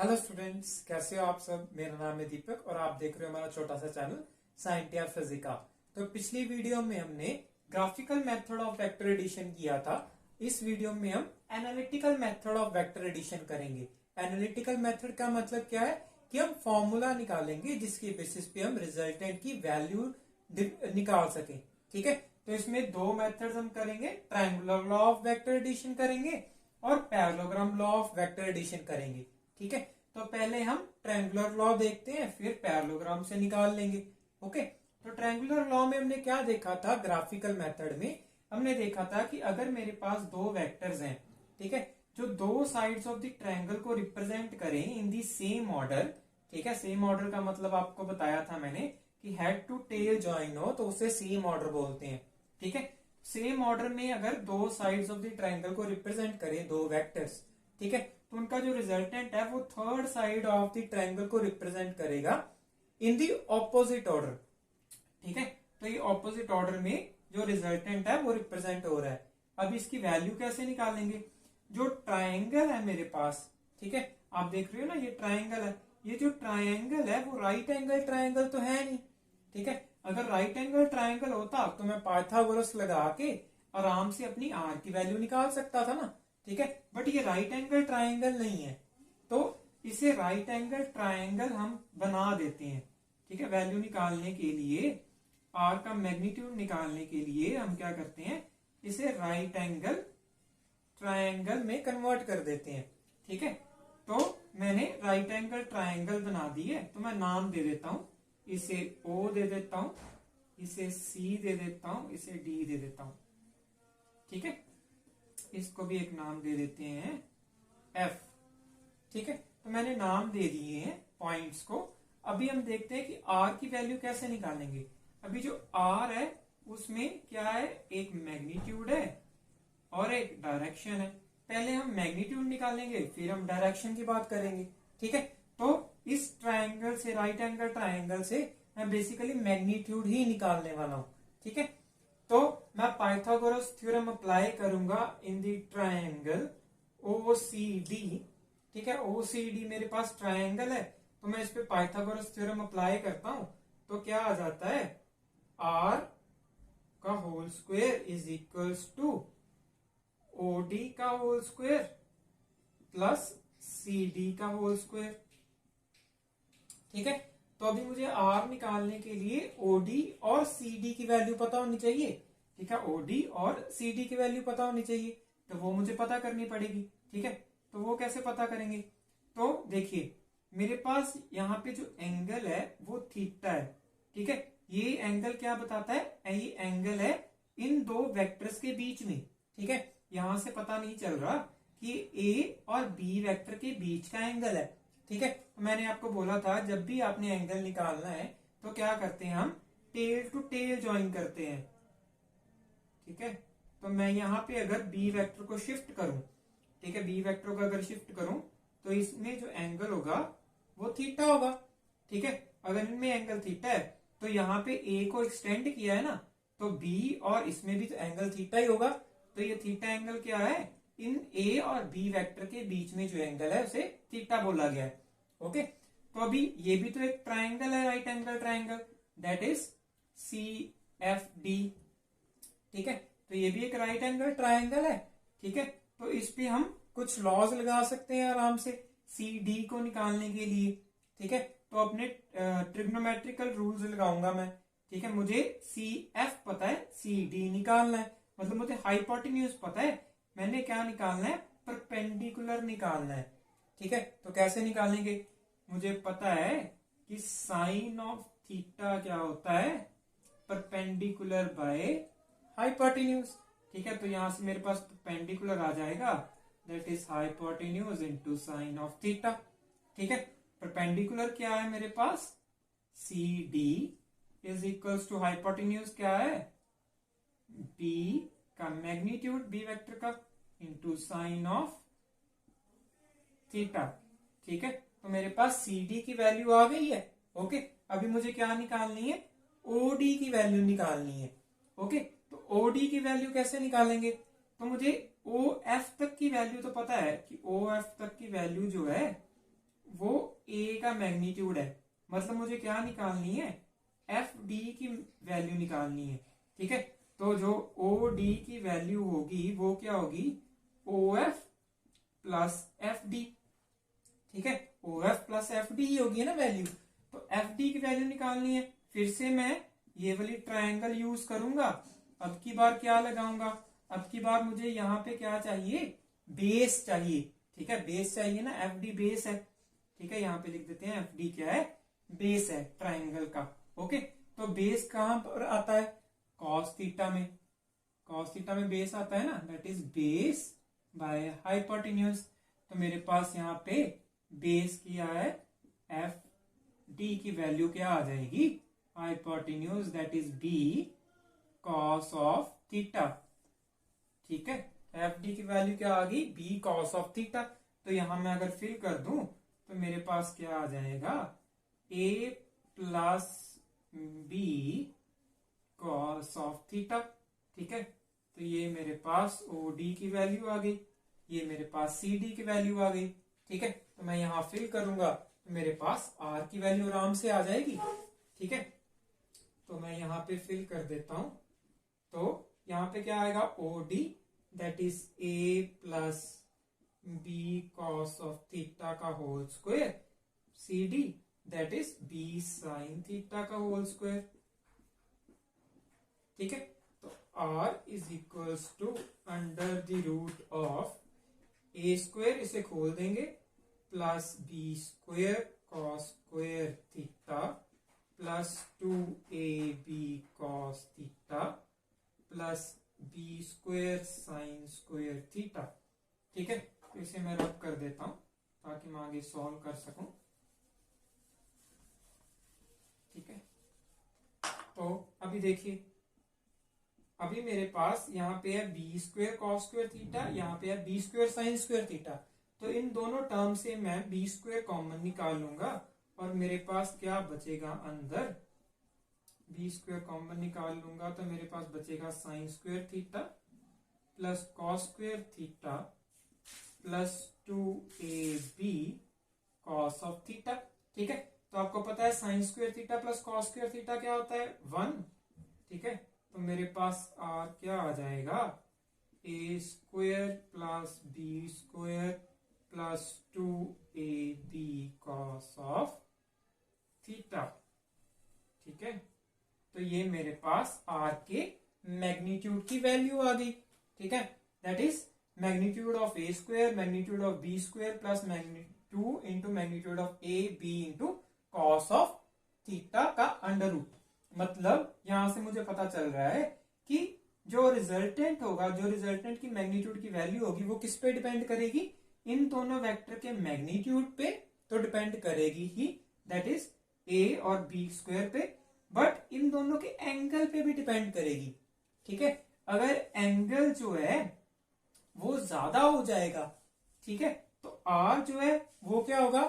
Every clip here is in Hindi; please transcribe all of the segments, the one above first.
हेलो स्टूडेंट्स, कैसे हो आप सब। मेरा नाम है दीपक और आप देख रहे हो हमारा छोटा सा चैनल साइंटिया फिजिका। तो पिछली वीडियो में हमने graphical method of vector addition किया था। इस वीडियो में हम analytical method of vector addition करेंगे। एनालिटिकल मेथड का मतलब क्या है कि हम फॉर्मूला निकालेंगे जिसके बेसिस पे हम रिजल्टेंट की वैल्यू निकाल सकें। ठीक है, तो इसमें दो मेथड्स हम करेंगे, triangular law of vector addition करेंगे और parallelogram law of vector addition करेंगे। ठीक है, तो पहले हम ट्रायंगुलर लॉ देखते हैं, फिर पैरेललोग्राम से निकाल लेंगे। ओके, तो ट्रायंगुलर लॉ में हमने क्या देखा था, ग्राफिकल मेथड में हमने देखा था कि अगर मेरे पास दो वेक्टर्स हैं, ठीक है, जो दो साइड्स ऑफ द ट्रायंगल को रिप्रेजेंट करें इन दी सेम ऑर्डर। ठीक है, सेम ऑर्डर का मतलब आपको बताया था मैंने कि हेड टू टेल ज्वाइन हो तो उसे सेम ऑर्डर बोलते हैं। ठीक है, सेम ऑर्डर में अगर दो साइड्स ऑफ द ट्रायंगल को रिप्रेजेंट करें दो वेक्टर्स, ठीक है, तो उनका जो रिजल्टेंट है वो third side of the triangle को रिप्रेजेंट करेगा इन दी ऑपोजिट ऑर्डर। ठीक है, तो ये ऑपोजिट ऑर्डर में जो रिजल्टेंट है वो रिप्रेजेंट हो रहा है। अब इसकी वैल्यू कैसे निकालेंगे। जो ट्रायंगल है मेरे पास, ठीक है, आप देख रहे हो ना ये ट्रायंगल है, ये जो ट्रायंगल है वो राइट एंगल ट्रायंगल तो है नहीं। ठीक है, अगर राइट एंगल ट्रायंगल होता तो मैं पाइथागोरस लगा के आराम से अपनी आर की वैल्यू निकाल सकता था ना। ठीक है, बट ये राइट एंगल ट्रायंगल नहीं है, तो इसे राइट एंगल ट्रायंगल हम बना देते हैं। ठीक है, वैल्यू निकालने के लिए, आर का मैग्नीट्यूड निकालने के लिए हम क्या करते हैं, इसे राइट एंगल ट्रायंगल में कन्वर्ट कर देते हैं। ठीक है, तो मैंने राइट एंगल ट्रायंगल बना दी है, तो मैं नाम दे देता हूं, इसे O दे देता हूं, इसे C दे देता हूं, इसे D दे देता हूं। ठीक है, इसको भी एक नाम दे देते हैं F। ठीक है, तो मैंने नाम दे दिए हैं पॉइंट्स को। अभी हम देखते हैं कि R की वैल्यू कैसे निकालेंगे। अभी जो R है उसमें क्या है, एक मैग्नीट्यूड है और एक डायरेक्शन है। पहले हम मैग्नीट्यूड निकालेंगे फिर हम डायरेक्शन की बात करेंगे। ठीक है, तो इस ट्रायंगल से, राइट एंगल ट्रायंगल से मैं बेसिकली मैग्नीट्यूड ही निकालने वाला हूं। ठीक है, तो मैं पाइथागोरस थ्योरम अप्लाई करूंगा इन दी ट्रायंगल OCD। ठीक है, OCD मेरे पास ट्रायंगल है, तो मैं इस पे पाइथागोरस थ्योरम अप्लाई करता हूं, तो क्या आ जाता है, R का whole square is equals to OD का होल स्क्वायर प्लस CD का होल स्क्वायर। ठीक है, तो अभी मुझे R निकालने के लिए OD और CD की वैल्यू पता होनी चाहिए। ठीक है, OD और CD की वैल्यू पता होनी चाहिए, तो वो मुझे पता करनी पड़ेगी। ठीक है, तो वो कैसे पता करेंगे, तो देखिए मेरे पास यहाँ पे जो एंगल है वो थीटा है। ठीक है, ये एंगल क्या बताता है, ये एंगल है इन दो वेक्टर्स के बीच में। ठीक है, यहां से पता नहीं चल रहा कि A और B वेक्टर के बीच का एंगल है। ठीक है, तो मैंने आपको बोला था जब भी आपने एंगल निकालना है तो क्या करते हैं, हम टेल टू टेल ज्वाइन करते हैं। ठीक है, तो मैं यहाँ पे अगर B वेक्टर को शिफ्ट करूं, ठीक है, B वेक्टर को अगर शिफ्ट करूं तो इसमें जो एंगल होगा वो थीटा होगा। ठीक है, अगर इनमें एंगल थीटा है तो यहाँ पे A को एक्सटेंड किया है ना, तो B और इसमें भी तो एंगल थीटा ही होगा। तो ये थीटा एंगल क्या है, इन A और B वेक्टर के बीच में जो एंगल है उसे थीटा बोला गया है। ओके, तो अभी ये भी तो एक ट्रायंगल है, right angle triangle, that is CFD। ठीक है, तो ये भी एक राइट एंगल ट्रायंगल है। ठीक है, तो इस पे हम कुछ लॉज लगा सकते हैं आराम से CD को निकालने के लिए। ठीक है, तो अपने ट्रिग्नोमेट्रिकल रूल्स लगाऊंगा मैं। ठीक है, मुझे CF पता है, CD निकालना है, मतलब मुझे हाइपोटेन्यूज पता है, मैंने क्या निकालना है, परपेंडिकुलर निकालना है। ठीक है, तो कैसे निकालेंगे, मुझे पता है कि साइन ऑफ थीटा क्या होता है, परपेंडिकुलर बाय हाइपोटेन्यूज। ठीक है, तो यहां से मेरे पास परपेंडिकुलर आ जाएगा, that is hypotenuse into sine of theta. ठीक है, परपेंडिकुलर क्या है मेरे पास, CD is equals to hypotenuse क्या है, B का मैग्नीट्यूड B वेक्टर का इंटू साइन ऑफ थीटा। ठीक है, तो मेरे पास CD की वैल्यू आ गई है। ओके, अभी मुझे क्या निकालनी है, OD की वैल्यू निकालनी है। ओके, तो OD की वैल्यू कैसे निकालेंगे, तो मुझे OF तक की वैल्यू तो पता है कि OF तक की वैल्यू जो है ए का मैग्नीट्यूड है, मतलब मुझे क्या निकालनी है, एफ डी की वैल्यू निकालनी है। ठीक है, तो जो ओ डी की वैल्यू होगी वो क्या होगी, O F plus F D. ठीक है, O F plus F D ही होगी ना वैल्यू, तो एफ डी की वैल्यू निकालनी है। फिर से मैं ये वाली ट्रायंगल यूज करूंगा। अब की बार क्या लगाऊंगा, अब की बार मुझे यहाँ पे क्या चाहिए, बेस चाहिए। ठीक है, बेस चाहिए ना, एफ डी बेस है। ठीक है, यहाँ पे लिख देते हैं एफ डी क्या है, बेस है ट्रायंगल का। ओके, तो बेस कहां पर आता है, कॉस थीटा में। कॉस थीटा में बेस आता है ना, that is base by hypotenuse. तो मेरे पास यहाँ पे बेस किया है, एफ डी की वैल्यू क्या आ जाएगी, hypotenuse that is B cos of theta. ठीक है, एफ डी की वैल्यू क्या आ गई, बी कॉस ऑफ थीटा। तो यहां मैं अगर फिल कर दूं तो मेरे पास क्या आ जाएगा, A plus B cos of theta. ठीक है, तो ये मेरे पास ओ डी की वैल्यू आ गई, ये मेरे पास सी डी की वैल्यू आ गई। ठीक है, तो मैं यहां फिल करूंगा तो मेरे पास आर की वैल्यू आराम से आ जाएगी। ठीक है, तो मैं यहां पे फिल कर देता हूं, तो यहां पे क्या आएगा, O D that is A plus B cos of theta का whole square, C D that is B sine theta का होल स्क्वायर। ठीक है, तो R is equals to under the root of A square, इसे खोल देंगे, plus B square cos square theta plus 2ab cos theta plus B square sine square theta. ठीक है, तो इसे मैं रब कर देता हूं ताकि मैं आगे सॉल्व कर सकूं। ठीक है, तो अभी देखिए, अभी मेरे पास यहाँ पे है B square cos square theta, यहाँ पे है B square sine square theta. तो इन दोनों टर्म से मैं बी स्क्वायर कॉमन निकाल लूंगा और मेरे पास क्या बचेगा, अंदर बी स्क्वायर कॉमन निकाल लूंगा तो मेरे पास बचेगा sign square theta plus cos square theta plus 2ab cos of theta. ठीक है, तो आपको पता है sign square theta plus cos square theta क्या होता है, 1। ठीक है, तो मेरे पास आर क्या आ जाएगा, A square plus B square plus 2ab cos of theta. ठीक है, तो ये मेरे पास आर के मैग्नीट्यूड की वैल्यू आ गई। ठीक है, that is magnitude of A square magnitude of B square plus magnitude into magnitude of A B into cos of theta का अंडर रूट। मतलब यहां से मुझे पता चल रहा है कि जो रिजल्टेंट होगा, जो रिजल्टेंट की मैग्नीट्यूड की वैल्यू होगी वो किस पे डिपेंड करेगी, इन दोनों वेक्टर के मैग्नीट्यूड पे तो डिपेंड करेगी ही, दैट इज ए और बी स्क्वायर पे, बट इन दोनों के एंगल पे भी डिपेंड करेगी। ठीक है, अगर एंगल जो है वो ज्यादा हो जाएगा, ठीक है, तो आर जो है वो क्या होगा,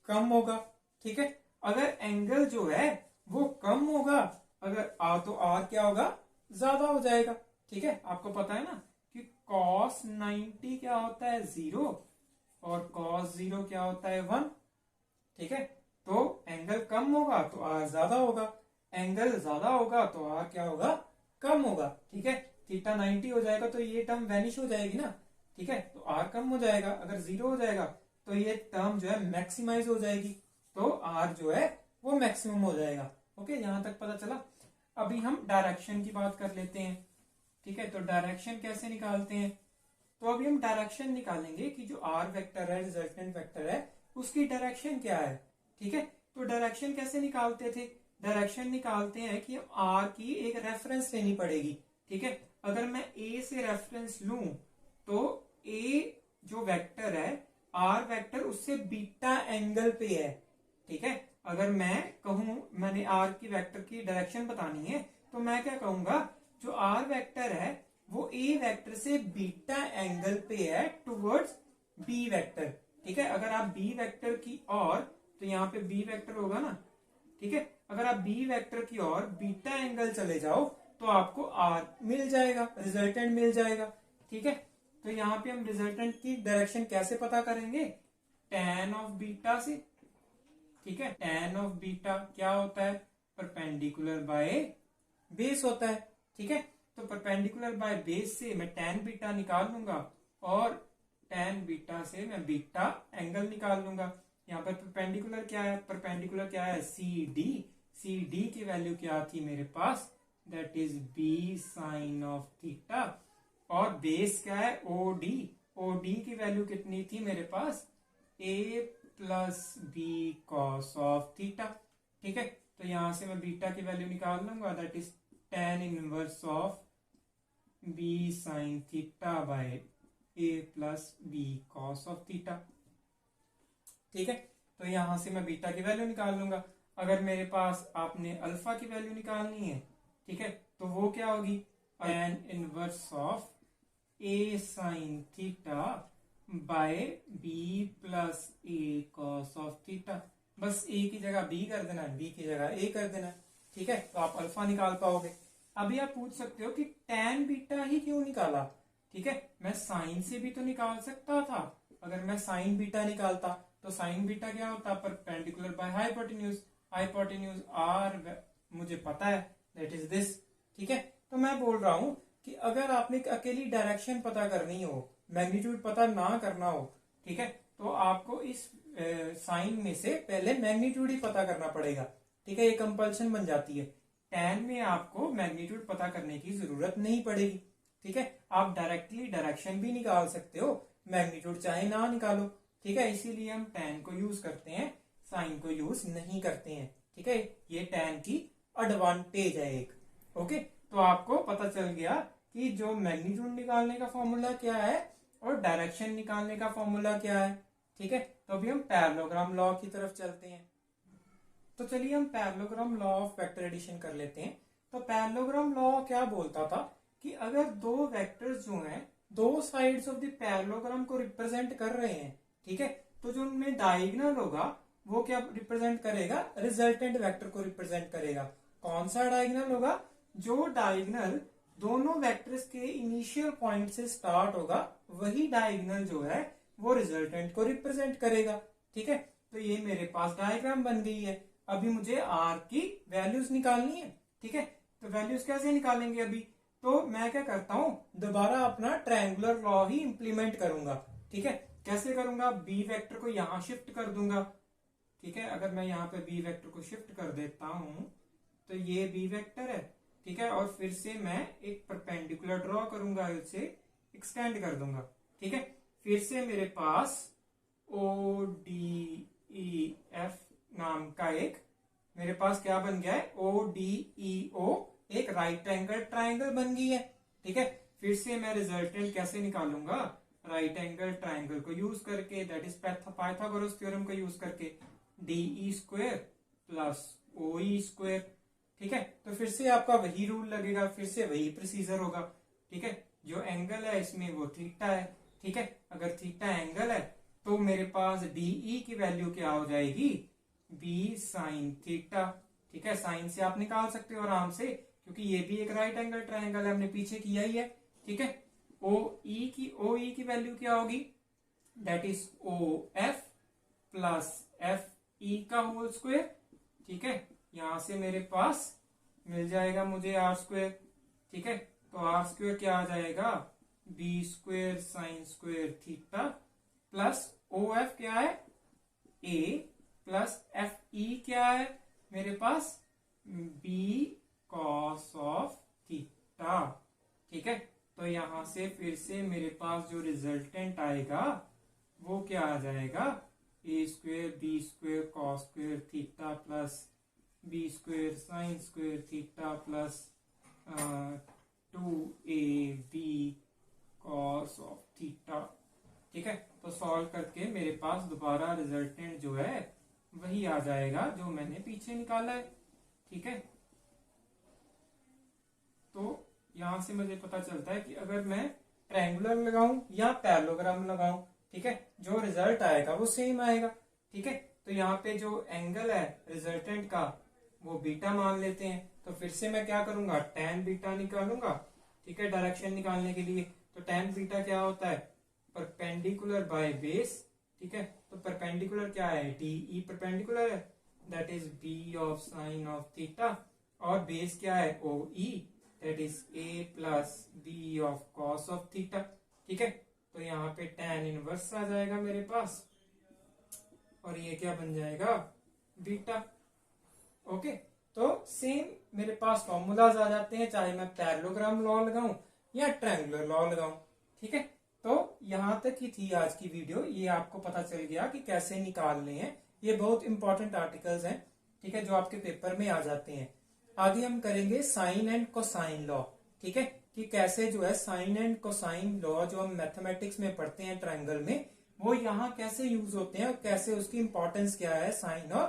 कम होगा। ठीक है, अगर एंगल जो है वो कम होगा, अगर आर तो आर क्या होगा, ज्यादा हो जाएगा। ठीक है, आपको पता है ना कि cos 90 क्या होता है, 0 और cos 0 क्या होता है, 1। ठीक है, तो एंगल कम होगा तो आर ज्यादा होगा, एंगल ज्यादा होगा तो आर क्या होगा, कम होगा। ठीक है, थीटा 90 हो जाएगा तो ये टर्म वैनिश हो जाएगी ना। ठीक है, तो आर कम हो जाएगा, अगर 0 हो जाएगा तो ये टर्म जो है मैक्सिमाइज हो जाएगी, तो आर जो है वो मैक्सिमम हो जाएगा। ओके, यहां तक पता चला। अभी हम डायरेक्शन की बात कर लेते हैं। ठीक है, तो डायरेक्शन कैसे निकालते हैं, तो अभी हम डायरेक्शन निकालेंगे कि जो आर वेक्टर है, रिजल्टेंट वेक्टर है, उसकी डायरेक्शन क्या है। ठीक है, तो डायरेक्शन कैसे निकालते थे, डायरेक्शन निकालते हैं कि आर की एक रेफरेंस लेनी पड़ेगी। ठीक है, अगर मैं ए से रेफरेंस लूं तो ए जो वेक्टर है, आर वेक्टर उससे बीटा एंगल पे है। ठीक है, अगर मैं कहूं मैंने आर की वेक्टर की डायरेक्शन बतानी है तो मैं क्या कहूंगा, जो आर वेक्टर है वो ए वेक्टर से बीटा एंगल पे है टुवर्ड्स बी वेक्टर। ठीक है, अगर आप बी वेक्टर की ओर, तो यहाँ पे बी वेक्टर होगा ना। ठीक है, अगर आप बी वेक्टर की ओर बीटा एंगल चले जाओ तो आपको आर मिल जाएगा, रिजल्टेंट मिल जाएगा। ठीक है, तो यहाँ पे हम रिजल्टेंट की डायरेक्शन कैसे पता करेंगे, tan ऑफ बीटा से। ठीक है। tan ऑफ बीटा क्या होता है, परपेंडिकुलर बाय बेस होता है, ठीक है। तो परपेंडिकुलर बाय बेस से मैं tan बीटा निकाल लूंगा और tan बीटा से मैं बीटा एंगल निकाल लूंगा। यहाँ पर परपेंडिकुलर क्या है, परपेंडिकुलर क्या है, सी डी की वैल्यू क्या थी मेरे पास, that is B sine of theta, और बेस क्या है, ओ डी की वैल्यू कितनी थी मेरे पास, A plus B cos of theta, ठीक है। तो यहां से मैं बीटा की वैल्यू निकाल लूंगा, that is tan inverse of B sine theta by A plus B cos of theta, ठीक है। तो यहां से मैं बीटा की वैल्यू निकाल लूंगा। अगर मेरे पास आपने अल्फा की वैल्यू निकालनी है, ठीक है, तो वो क्या होगी, tan inverse of A sine theta by B plus A cos of theta. बस ए की जगह बी कर देना है, बी की जगह ए कर देना है, ठीक है। तो आप अल्फा निकाल पाओगे। अभी आप पूछ सकते हो कि tan बीटा ही क्यों निकाला, ठीक है, मैं साइन से भी तो निकाल सकता था। अगर मैं साइन बीटा निकालता तो साइन बीटा क्या होता, perpendicular by hypotenuse, hypotenuse R मुझे पता है, दैट इज दिस, ठीक है। तो मैं बोल रहा हूं कि अगर आपने अकेली डायरेक्शन पता करनी हो, मैग्नीट्यूड पता ना करना हो, ठीक है, तो आपको इस साइन में से पहले मैग्नीट्यूड ही पता करना पड़ेगा, ठीक है। ये कंपल्शन बन जाती है। tan में आपको मैग्नीट्यूड पता करने की जरूरत नहीं पड़ेगी, ठीक है। आप डायरेक्टली डायरेक्शन भी निकाल सकते हो, मैग्नीट्यूड चाहे ना निकालो, ठीक है। इसीलिए हम tan को यूज करते हैं, साइन को यूज नहीं करते हैं, ठीक है। ये tan की एडवांटेज है एक, ओके। तो आपको पता चल गया कि जो मैग्नीट्यूड निकालने का फॉर्मूला क्या है और डायरेक्शन निकालने का फॉर्मूला क्या है, ठीक है। तो अभी हम पैरेललोग्राम लॉ की तरफ चलते हैं। तो चलिए हम parallelogram law of vector addition कर लेते हैं। तो पैरेललोग्राम लॉ क्या बोलता था कि अगर दो वेक्टर्स जो हैं दो साइड्स ऑफ द पैरेललोग्राम को रिप्रेजेंट कर रहे हैं, ठीक है, तो जो उनमें डायगोनल होगा वो क्या रिप्रेजेंट करेगा, रिजल्टेंट वेक्टर को रिप्रेजेंट करेगा। कौन सा डायगोनल होगा, जो डायगोनल दोनों वेक्टर्स के इनिशियल पॉइंट से स्टार्ट होगा वही डायगोनल जो है वो रिजल्टेंट को रिप्रेजेंट करेगा, ठीक है। तो ये मेरे पास डायग्राम बन गई है। अभी मुझे आर की वैल्यूज निकालनी है, ठीक है। तो वैल्यूज कैसे निकालेंगे अभी, तो मैं क्या करता हूं, दोबारा अपना ट्रायंगुलर लॉ ही इंप्लीमेंट करूंगा, ठीक है। कैसे करूंगा, बी वेक्टर को यहां शिफ्ट कर दूंगा, ठीक है। अगर मैं यहाँ पे बी वेक्टर को शिफ्ट कर देता हूं तो ये बी वेक्टर है, ठीक है। और फिर से मैं एक परपेंडिकुलर ड्रॉ करूंगा, इसे एक्सटेंड कर दूंगा, ठीक है। फिर से मेरे पास ओ डी ई एफ नाम का एक मेरे पास क्या बन गया है, ओ डी ई ओ, एक राइट एंगल ट्राइंगल बन गई है, ठीक है। फिर से मैं रिजल्टेंट कैसे निकालूंगा, राइट एंगल ट्राइंगल को यूज करके, दैट इज पाइथागोरस थ्योरम को यूज करके, D E square plus O E square, ठीक है। तो फिर से आपका वही रूल लगेगा, फिर से वही प्रोसीजर होगा, ठीक है। जो एंगल है इसमें वो थीटा है, ठीक है। अगर थीटा एंगल है तो मेरे पास डीई की वैल्यू क्या हो जाएगी, बी साइन थीटा, ठीक है। साइन से आप निकाल सकते हो आराम से, क्योंकि ये भी एक राइट एंगल ट्रायंगल है, हमने पीछे किया ही है, ठीक है। ओ ई की वैल्यू क्या होगी, that is O F plus F E का होल स्क्वायर, ठीक है। यहां से मेरे पास मिल जाएगा मुझे आर स्क्वायर, ठीक है। तो आर स्क्वायर क्या आ जाएगा, B square sine square theta plus O F क्या है, ए प्लस एफ ई क्या है मेरे पास, बी कॉस ऑफ थीटा, ठीक है। तो यहां से फिर से मेरे पास जो रिजल्टेंट आएगा वो क्या आ जाएगा, A square B square cos square theta plus B square sine square theta plus 2ab cos of theta, ठीक है। तो सॉल्व करके मेरे पास दोबारा रिजल्टेंट जो है वही आ जाएगा जो मैंने पीछे निकाला है, ठीक है। तो यहां से मुझे पता चलता है कि अगर मैं ट्रायंगुलर लगाऊं या पैरेललोग्राम लगाऊं, ठीक है, जो रिजल्ट आएगा वो सेम आएगा, ठीक है। तो यहाँ पे जो एंगल है रिजल्टेंट का वो बीटा मान लेते हैं। तो फिर से मैं क्या करूंगा, tan बीटा निकालूंगा, ठीक है, डायरेक्शन निकालने के लिए। तो tan बीटा क्या होता है, परपेंडिकुलर बाय बेस ठीक है। तो परपेंडिकुलर क्या है, DE परपेंडिकुलर है, that is B of sine of theta, और बेस क्या है, OE, that is A plus B of cos of theta. ठीक है, तो यहाँ पे tan इनवर्स आ जाएगा मेरे पास, और ये क्या बन जाएगा, बीटा। ओके, तो सेम मेरे पास फॉर्मूलाज आ जाते हैं, चाहे मैं पैरेललोग्राम लॉ लगाऊं या ट्रायंगुलर लॉ लगाऊं। ठीक है, तो यहां तक ही थी आज की वीडियो। ये आपको पता चल गया कि कैसे निकालने हैं, ये बहुत इंपॉर्टेंट आर्टिकल्स हैं, ठीक है, जो आपके पेपर में आ जाते हैं। आगे हम करेंगे साइन एंड कोसाइन लॉ। ठीक है, कि कैसे जो है साइन एंड कोसाइन लॉ जो हम मैथमेटिक्स में पढ़ते हैं ट्रायंगल में, वो यहाँ कैसे यूज होते हैं और कैसे उसकी इंपॉर्टेंस क्या है साइन और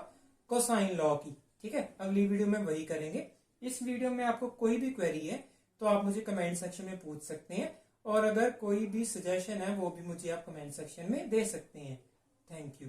कोसाइन लॉ की। ठीक है, अगली वीडियो में वही करेंगे। इस वीडियो में आपको कोई भी क्वेरी है तो आप मुझे कमेंट सेक्शन में पूछ सकते हैं, और अगर कोई भी सजेशन है वो भी मुझे आप कमेंट सेक्शन में दे सकते हैं। Thank you.